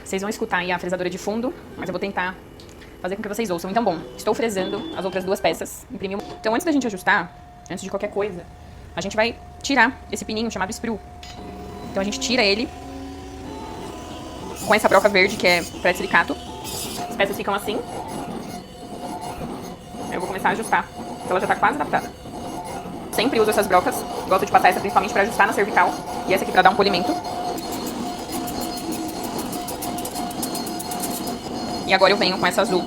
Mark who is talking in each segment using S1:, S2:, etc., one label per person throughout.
S1: Vocês vão escutar aí a fresadora de fundo, mas eu vou tentar fazer com que vocês ouçam. Então, bom, estou fresando as outras duas peças. Imprimi. Então, antes da gente ajustar, antes de qualquer coisa, a gente vai tirar esse pininho chamado sprue. Então, a gente tira ele com essa broca verde, que é pré-silicato. As peças ficam assim. Eu vou começar a ajustar. Então, ela já tá quase adaptada. Sempre uso essas brocas. Gosto de passar essa principalmente para ajustar na cervical. E essa aqui para dar um polimento. E agora eu venho com essa azul.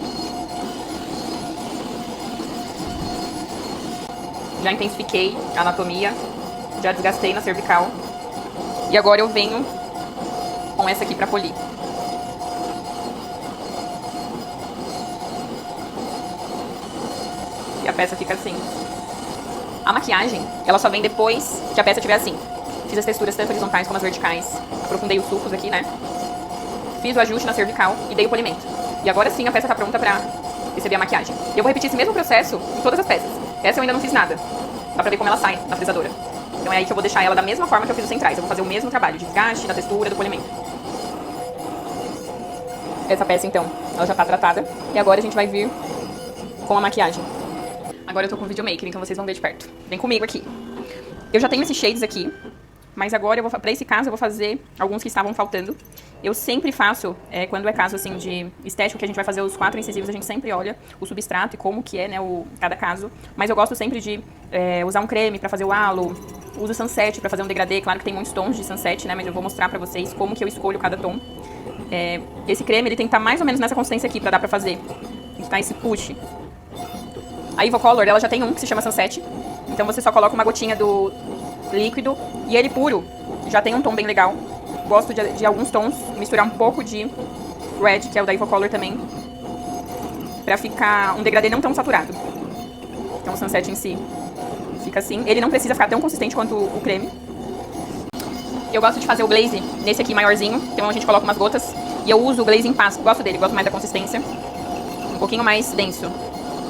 S1: Já intensifiquei a anatomia. Já desgastei na cervical. E agora eu venho com essa aqui para polir. E a peça fica assim. A maquiagem, ela só vem depois que a peça estiver assim. Fiz as texturas tanto horizontais como as verticais. Aprofundei os sulcos aqui, né? Fiz o ajuste na cervical e dei o polimento. E agora sim a peça tá pronta pra receber a maquiagem. E eu vou repetir esse mesmo processo em todas as peças. Essa eu ainda não fiz nada. Dá pra ver como ela sai na fresadora. Então é aí que eu vou deixar ela da mesma forma que eu fiz os centrais. Eu vou fazer o mesmo trabalho de desgaste, da textura, do polimento. Essa peça então, ela já tá tratada. E agora a gente vai vir com a maquiagem. Agora eu tô com o videomaker, então vocês vão ver de perto. Vem comigo aqui. Eu já tenho esses shades aqui, mas agora, pra esse caso, eu vou fazer alguns que estavam faltando. Eu sempre faço, quando é caso assim de estético, que a gente vai fazer os 4 incisivos, a gente sempre olha o substrato e como que é, né, cada caso. Mas eu gosto sempre de usar um creme pra fazer o halo, uso sunset pra fazer um degradê. Claro que tem muitos tons de sunset, né, mas eu vou mostrar pra vocês como que eu escolho cada tom. Esse creme, ele tem que estar mais ou menos nessa consistência aqui pra dar pra fazer. Tem que estar esse push. A Evocolor, ela já tem um que se chama Sunset. Então você só coloca uma gotinha do líquido e ele puro já tem um tom bem legal. Gosto de alguns tons, misturar um pouco de Red, que é o da Evocolor também, pra ficar um degradê não tão saturado. Então o Sunset em si fica assim. Ele não precisa ficar tão consistente quanto o creme. Eu gosto de fazer o glaze nesse aqui maiorzinho, então a gente coloca umas gotas. E eu uso o glaze em pasta, gosto dele, gosto mais da consistência. Um pouquinho mais denso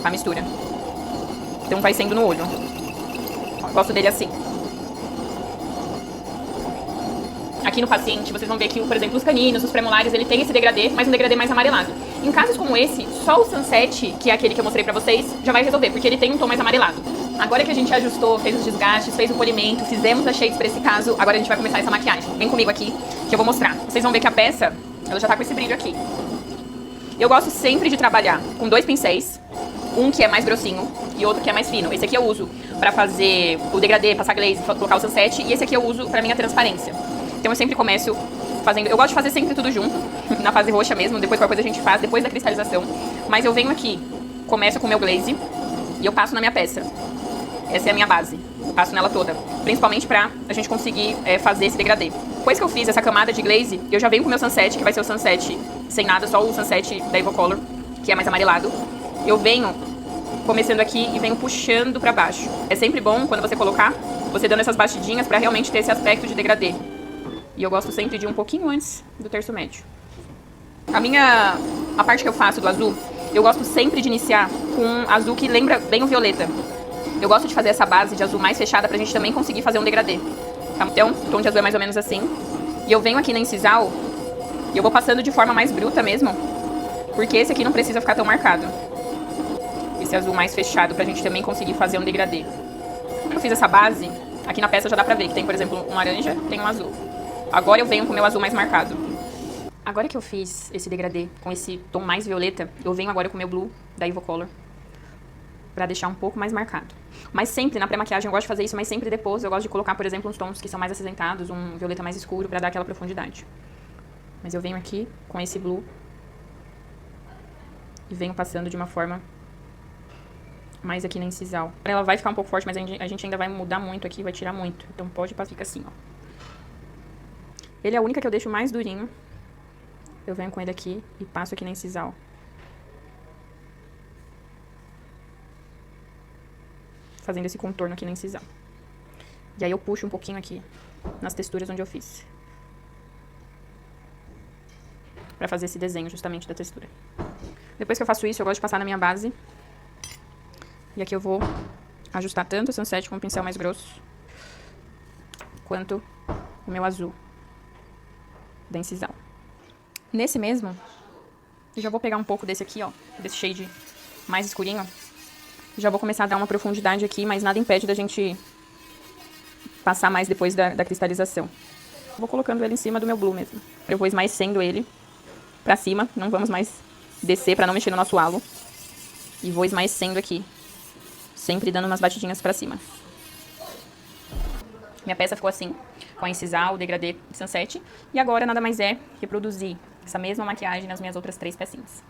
S1: a mistura. Então vai sendo no olho. Eu gosto dele assim. Aqui no paciente, vocês vão ver que, por exemplo, os caninos, os premolares, ele tem esse degradê, mas um degradê mais amarelado. Em casos como esse, só o Sunset, que é aquele que eu mostrei pra vocês, já vai resolver, porque ele tem um tom mais amarelado. Agora que a gente ajustou, fez os desgastes, fez o polimento, fizemos as shades pra esse caso, agora a gente vai começar essa maquiagem. Vem comigo aqui, que eu vou mostrar. Vocês vão ver que a peça, ela já tá com esse brilho aqui. Eu gosto sempre de trabalhar com 2 pincéis, um que é mais grossinho e outro que é mais fino. Esse aqui eu uso pra fazer o degradê, passar glaze, colocar o sunset, e esse aqui eu uso pra minha transparência. Então eu sempre começo fazendo... Eu gosto de fazer sempre tudo junto, na fase roxa mesmo, depois qualquer coisa a gente faz, depois da cristalização. Mas eu venho aqui, começo com o meu glaze e eu passo na minha peça. Essa é a minha base, eu passo nela toda, principalmente pra a gente conseguir fazer esse degradê. Depois que eu fiz essa camada de glaze, eu já venho com o meu sunset, que vai ser o sunset sem nada, só o sunset da Evocolor, que é mais amarelado. Eu venho começando aqui e venho puxando pra baixo. É sempre bom, quando você colocar, você dando essas batidinhas pra realmente ter esse aspecto de degradê. E eu gosto sempre de um pouquinho antes do terço médio. A parte que eu faço do azul, eu gosto sempre de iniciar com um azul que lembra bem o violeta. Eu gosto de fazer essa base de azul mais fechada pra gente também conseguir fazer um degradê. Então, o tom de azul é mais ou menos assim. E eu venho aqui na incisal e eu vou passando de forma mais bruta mesmo, porque esse aqui não precisa ficar tão marcado. Esse azul mais fechado pra gente também conseguir fazer um degradê. Quando eu fiz essa base, aqui na peça já dá pra ver que tem, por exemplo, um laranja, tem um azul. Agora eu venho com o meu azul mais marcado. Agora que eu fiz esse degradê com esse tom mais violeta, eu venho agora com o meu blue da Evocolor pra deixar um pouco mais marcado. Mas sempre, na pré-maquiagem, eu gosto de fazer isso, mas sempre depois eu gosto de colocar, por exemplo, uns tons que são mais acinzentados, um violeta mais escuro pra dar aquela profundidade. Mas eu venho aqui com esse blue e venho passando de uma forma mais aqui na incisal. Ela vai ficar um pouco forte, mas a gente ainda vai mudar muito aqui, vai tirar muito. Então pode passar, fica assim, ó. Ele é a única que eu deixo mais durinho. Eu venho com ele aqui e passo aqui na incisal. Fazendo esse contorno aqui na incisal. E aí eu puxo um pouquinho aqui nas texturas onde eu fiz. Pra fazer esse desenho justamente da textura. Depois que eu faço isso, eu gosto de passar na minha base. E aqui eu vou ajustar tanto o sunset com o pincel mais grosso, quanto o meu azul da incisal. Nesse mesmo, eu já vou pegar um pouco desse aqui, ó, desse shade mais escurinho. Já vou começar a dar uma profundidade aqui, mas nada impede da gente passar mais depois da cristalização. Vou colocando ele em cima do meu blue mesmo. Eu vou esmaecendo ele pra cima, não vamos mais descer pra não mexer no nosso halo. E vou esmaecendo aqui, sempre dando umas batidinhas pra cima. Minha peça ficou assim, com a incisal, o degradê de sunset. E agora nada mais é reproduzir essa mesma maquiagem nas minhas outras 3 pecinhas.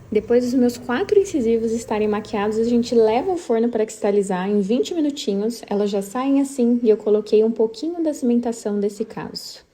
S1: Depois dos meus 4 incisivos estarem maquiados, a gente leva ao forno para cristalizar em 20 minutinhos. Elas já saem assim e eu coloquei um pouquinho da cimentação desse caso.